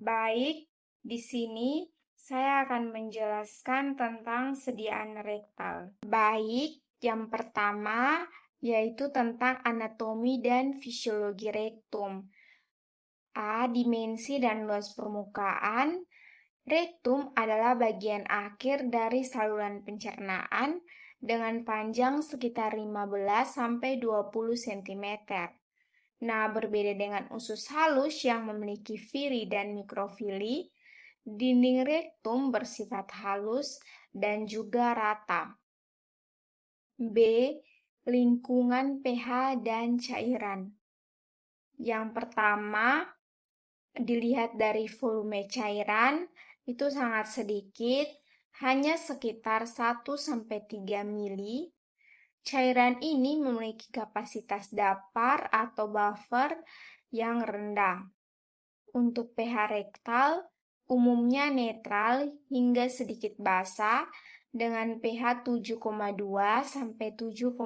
Baik, di sini saya akan menjelaskan tentang sediaan rektal. Baik, yang pertama yaitu tentang anatomi dan fisiologi rektum. A. Dimensi dan luas permukaan. Rektum adalah bagian akhir dari saluran pencernaan dengan panjang sekitar 15-20 cm. Nah, berbeda dengan usus halus yang memiliki vili dan mikrofili, dinding rektum bersifat halus dan juga rata. B. Lingkungan pH dan cairan. Yang pertama, dilihat dari volume cairan, itu sangat sedikit, hanya sekitar 1-3 mili. Cairan ini memiliki kapasitas dapar atau buffer yang rendah. Untuk pH rektal, umumnya netral hingga sedikit basa dengan pH 7,2-7,5.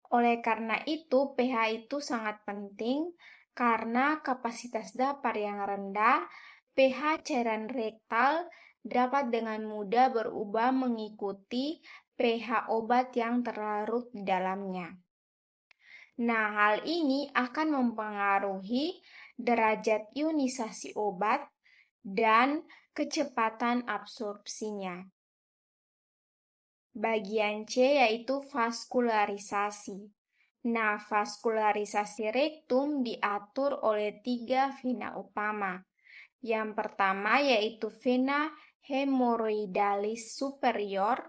Oleh karena itu, pH itu sangat penting karena kapasitas dapar yang rendah, pH cairan rektal dapat dengan mudah berubah mengikuti pH obat yang terlarut di dalamnya. Nah, hal ini akan mempengaruhi derajat ionisasi obat dan kecepatan absorpsinya. Bagian C yaitu vaskularisasi. Nah, vaskularisasi rektum diatur oleh 3 vena utama. Yang pertama yaitu vena hemoroidalis superior,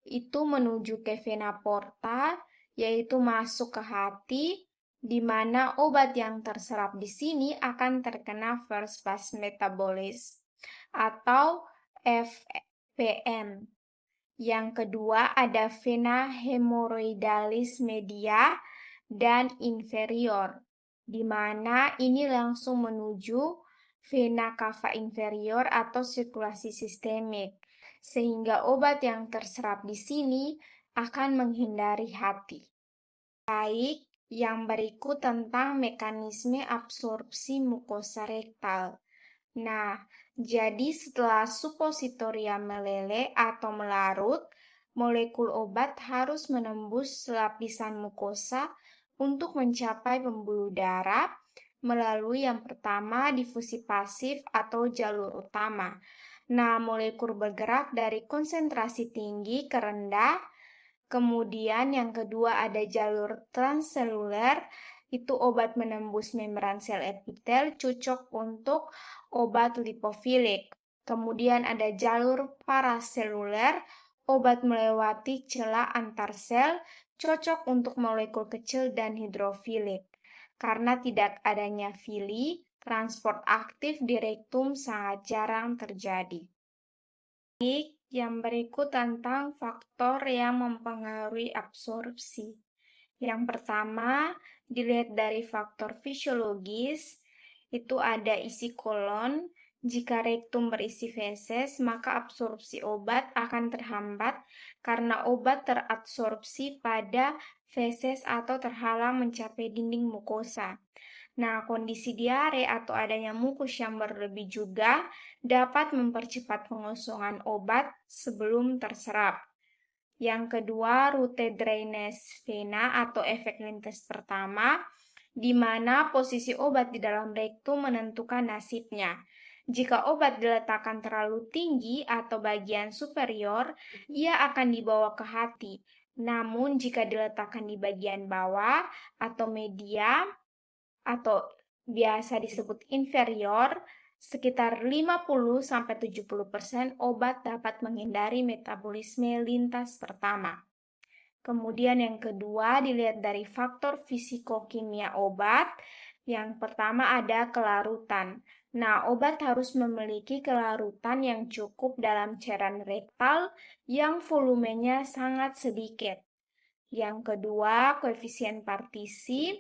itu menuju ke vena porta, yaitu masuk ke hati, di mana obat yang terserap di sini akan terkena first pass metabolism atau FPM. Yang kedua ada vena hemoroidalis media dan inferior, di mana ini langsung menuju vena cava inferior atau sirkulasi sistemik, sehingga obat yang terserap di sini akan menghindari hati. Baik, yang berikut tentang mekanisme absorpsi mukosa rektal. Nah, jadi setelah supositoria meleleh atau melarut, molekul obat harus menembus lapisan mukosa untuk mencapai pembuluh darah melalui yang pertama difusi pasif atau jalur utama. Nah, molekul bergerak dari konsentrasi tinggi ke rendah. Kemudian yang kedua ada jalur transseluler, itu obat menembus membran sel epitel, cocok untuk obat lipofilik. Kemudian ada jalur paraseluler, obat melewati celah antar sel, cocok untuk molekul kecil dan hidrofilik. Karena tidak adanya fili, transport aktif di rektum sangat jarang terjadi. Baik, yang berikut tentang faktor yang mempengaruhi absorpsi. Yang pertama, dilihat dari faktor fisiologis, itu ada isi kolon. Jika rektum berisi feses, maka absorpsi obat akan terhambat karena obat terabsorpsi pada feses atau terhalang mencapai dinding mukosa. Nah, kondisi diare atau adanya mukus yang berlebih juga dapat mempercepat pengosongan obat sebelum terserap. Yang kedua, rute drainase vena atau efek lintas pertama, di mana posisi obat di dalam rektum menentukan nasibnya. Jika obat diletakkan terlalu tinggi atau bagian superior, ia akan dibawa ke hati. Namun, jika diletakkan di bagian bawah atau media, atau biasa disebut inferior, sekitar 50-70% obat dapat menghindari metabolisme lintas pertama. Kemudian yang kedua dilihat dari faktor fisikokimia obat. Yang pertama ada kelarutan. Nah, obat harus memiliki kelarutan yang cukup dalam cairan rektal yang volumenya sangat sedikit. Yang kedua, koefisien partisi.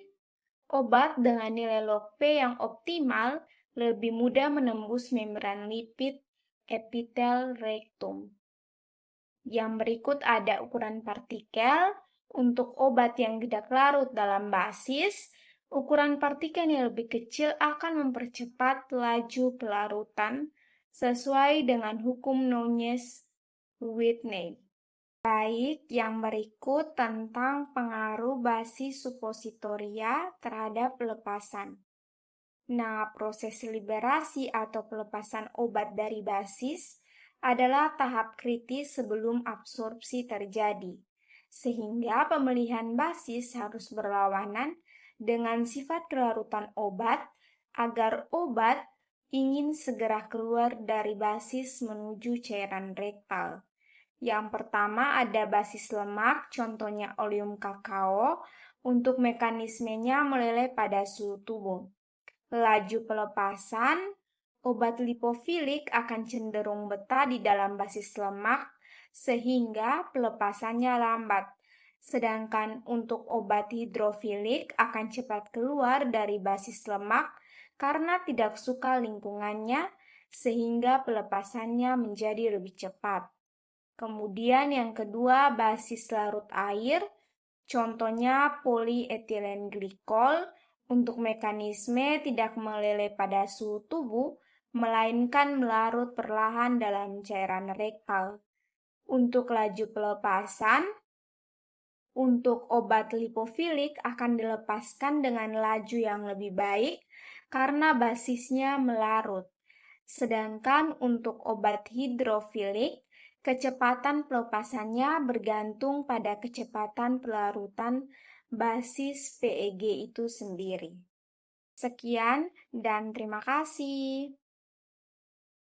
Obat dengan nilai log P yang optimal lebih mudah menembus membran lipid epitel rektum. Yang berikut ada ukuran partikel. Untuk obat yang tidak larut dalam basis, Ukuran partikel yang lebih kecil akan mempercepat laju pelarutan sesuai dengan hukum Nonez-Whitney. Baik, yang berikut tentang pengaruh basis supositoria terhadap pelepasan. Nah, proses liberasi atau pelepasan obat dari basis adalah tahap kritis sebelum absorpsi terjadi, sehingga pemilihan basis harus berlawanan dengan sifat kelarutan obat agar obat ingin segera keluar dari basis menuju cairan rektal. Yang pertama ada basis lemak, contohnya oleum kakao, untuk mekanismenya meleleh pada suhu tubuh. Laju pelepasan, obat lipofilik akan cenderung betah di dalam basis lemak sehingga pelepasannya lambat. Sedangkan untuk obat hidrofilik akan cepat keluar dari basis lemak karena tidak suka lingkungannya sehingga pelepasannya menjadi lebih cepat. Kemudian yang kedua basis larut air, contohnya polietilen glikol. Untuk mekanisme tidak meleleh pada suhu tubuh, melainkan melarut perlahan dalam cairan rektal. Untuk laju pelepasan, untuk obat lipofilik akan dilepaskan dengan laju yang lebih baik karena basisnya melarut. Sedangkan untuk obat hidrofilik, kecepatan pelepasannya bergantung pada kecepatan pelarutan basis PEG itu sendiri. Sekian dan terima kasih.